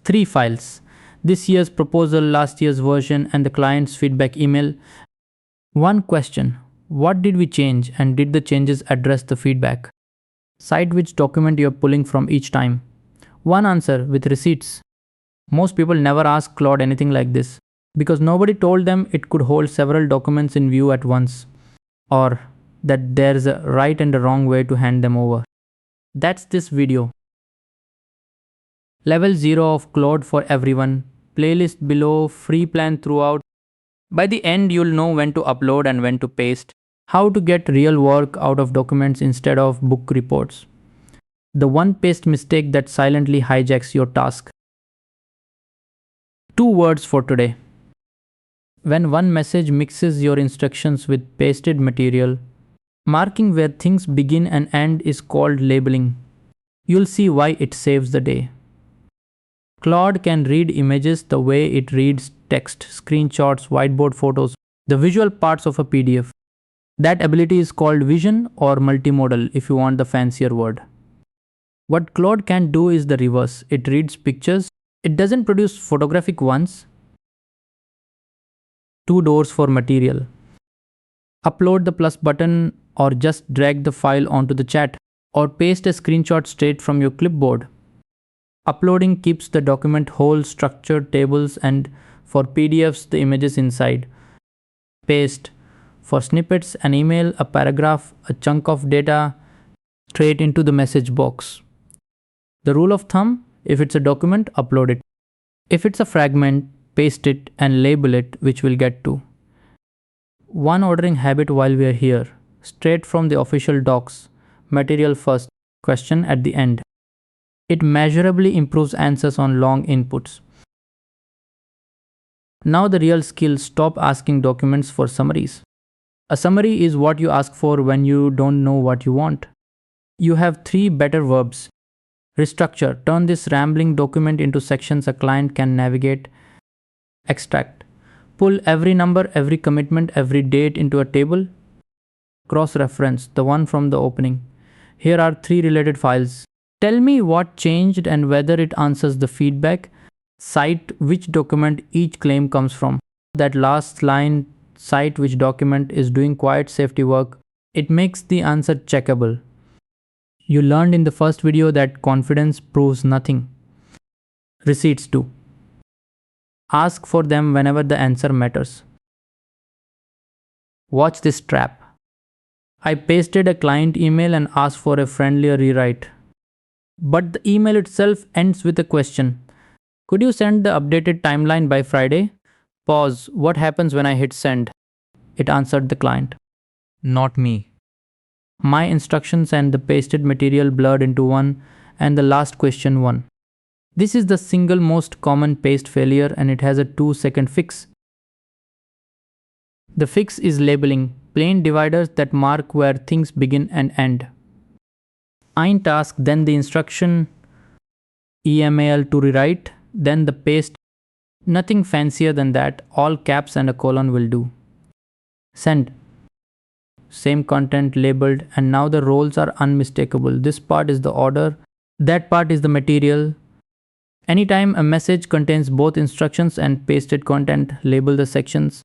3 files: this year's proposal, last year's version, and the client's feedback email. 1 question: what did we change, and did the changes address the feedback? Cite which document you are pulling from each time. 1 answer with receipts. Most people never ask Claude anything like this because nobody told them it could hold several documents in view at once, or that there's a right and a wrong way to hand them over. That's this video. Level 0 of Claude for everyone. Playlist below, free plan throughout. By the end, you'll know when to upload and when to paste. How to get real work out of documents instead of book reports. The one paste mistake that silently hijacks your task. 2 words for today. When one message mixes your instructions with pasted material, marking where things begin and end is called labeling. You'll see why it saves the day. Claude can read images the way it reads text, screenshots, whiteboard photos, the visual parts of a PDF. That ability is called vision or multimodal if you want the fancier word. What Claude can do is the reverse. It reads pictures. It doesn't produce photographic ones. 2 doors for material. Upload the plus button or just drag the file onto the chat or paste a screenshot straight from your clipboard. Uploading keeps the document whole, structured tables, and for PDFs the images inside. Paste. For snippets, an email, a paragraph, a chunk of data, straight into the message box. The rule of thumb: if it's a document, upload it. If it's a fragment, paste it and label it, which we'll get to. One ordering habit while we are here: straight from the official docs, material first, question at the end. It measurably improves answers on long inputs. Now the real skill: stop asking documents for summaries. A summary is what you ask for when you don't know what you want. You have 3 better verbs. Restructure: turn this rambling document into sections a client can navigate. Extract: pull every number, every commitment, every date into a table. Cross-reference: the one from the opening. Here are 3 related files. Tell me what changed and whether it answers the feedback. Cite which document each claim comes from. That last line, cite which document, is doing quiet safety work. It makes the answer checkable. You learned in the first video that confidence proves nothing. Receipts too. Ask for them whenever the answer matters. Watch this trap. I pasted a client email and asked for a friendlier rewrite. But the email itself ends with a question. Could you send the updated timeline by Friday? Pause. What happens when I hit send? It answered the client. Not me. My instructions and the pasted material blurred into one, and the last question one. This is the single most common paste failure, and it has a 2-second fix. The fix is labeling, plain dividers that mark where things begin and end. Int task, then the instruction, email to rewrite, then the paste. Nothing fancier than that, all caps and a colon will do. Send. Same content labeled, and now the roles are unmistakable. This part is the order, that part is the material. Anytime a message contains both instructions and pasted content, label the sections.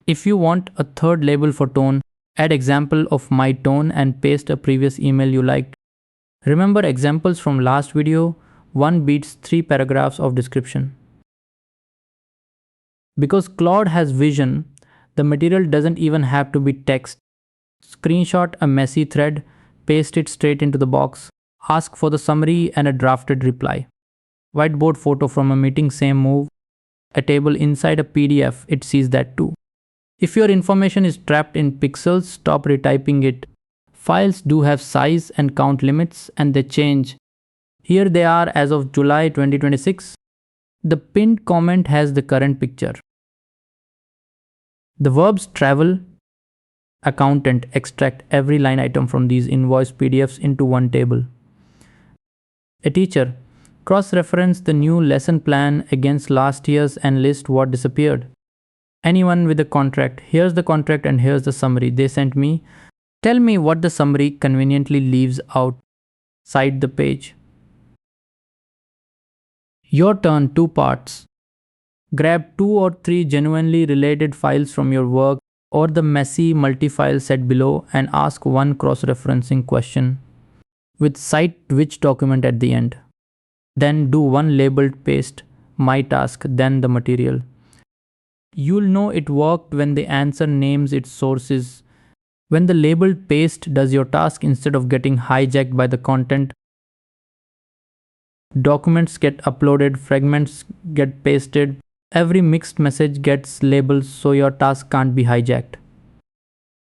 If you want a third label for tone, add example of my tone and paste a previous email you liked. Remember examples from last video, 1 beats 3 paragraphs of description. Because Claude has vision, the material doesn't even have to be text. Screenshot a messy thread, paste it straight into the box, ask for the summary and a drafted reply. Whiteboard photo from a meeting, same move. A table inside a PDF, it sees that too. If your information is trapped in pixels, stop retyping it. Files do have size and count limits, and they change. Here they are as of July 2026. The pinned comment has the current picture. The verbs travel, accountant, extract every line item from these invoice PDFs into one table. A teacher, cross-reference the new lesson plan against last year's and list what disappeared. Anyone with a contract, here's the contract and here's the summary they sent me. Tell me what the summary conveniently leaves out. Cite the page. Your turn, 2 parts. Grab 2 or 3 genuinely related files from your work or the messy multi-file set below and ask one cross-referencing question with cite which document at the end. Then do one labeled paste, my task, then the material. You'll know it worked when the answer names its sources. When the labeled paste does your task instead of getting hijacked by the content, documents get uploaded, fragments get pasted, every mixed message gets labeled so your task can't be hijacked.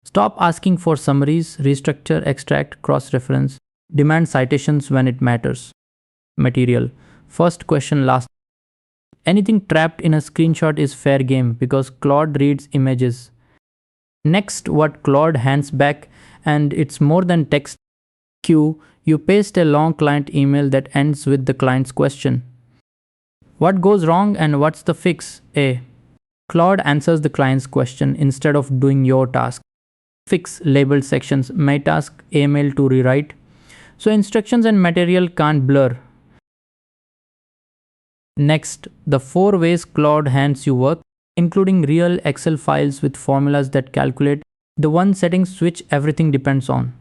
Stop asking for summaries, restructure, extract, cross-reference, demand citations when it matters. Material. First question, last. Anything trapped in a screenshot is fair game because Claude reads images. Next, what Claude hands back, and it's more than text. Q. You paste a long client email that ends with the client's question. What goes wrong and what's the fix? A. Claude answers the client's question instead of doing your task. Fix labeled sections, my task, email to rewrite. So instructions and material can't blur. Next, the 4 ways Claude hands you work, including real Excel files with formulas that calculate the one settings which everything depends on.